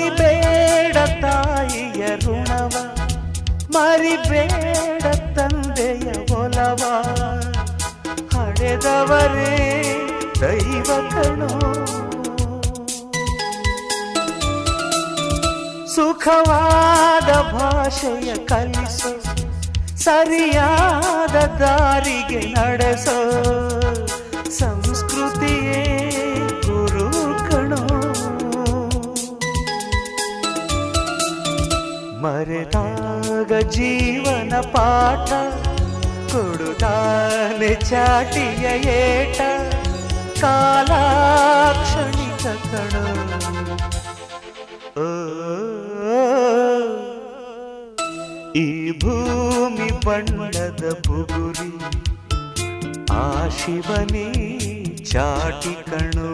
ಮರಿಬೇಡ ತಾಯಿಯ ಋಣವ, ಮರಿಬೇಡ ತಂದೆಯ ಒಲವ, ಹಡೆದವರೇ ದೈವ ಕಣೋ. ಸುಖವಾದ ಭಾಷೆಯ ಕಲಿಸೋ, ಸರಿಯಾದ ದಾರಿಗೆ ನಡೆಸೋ, ಸಂಸ್ಕೃತಿಯೇ ಗುರು ಕಣೋ. ಮರೆತಾಗ ಜೀವನ ಪಾಠ ಕೊಡುತ್ತಾನೆ ಚಾಟಿಯ ಏಟ, ಕಾಲಾಕ್ಷಣಿಕ ಕಣೋ. ಈ ಭೂಮಿ ಬಣ್ಣದ ಬುಗುರಿ, ಆ ಶಿವನೇ ಚಾಟಿ ಕಣೋ.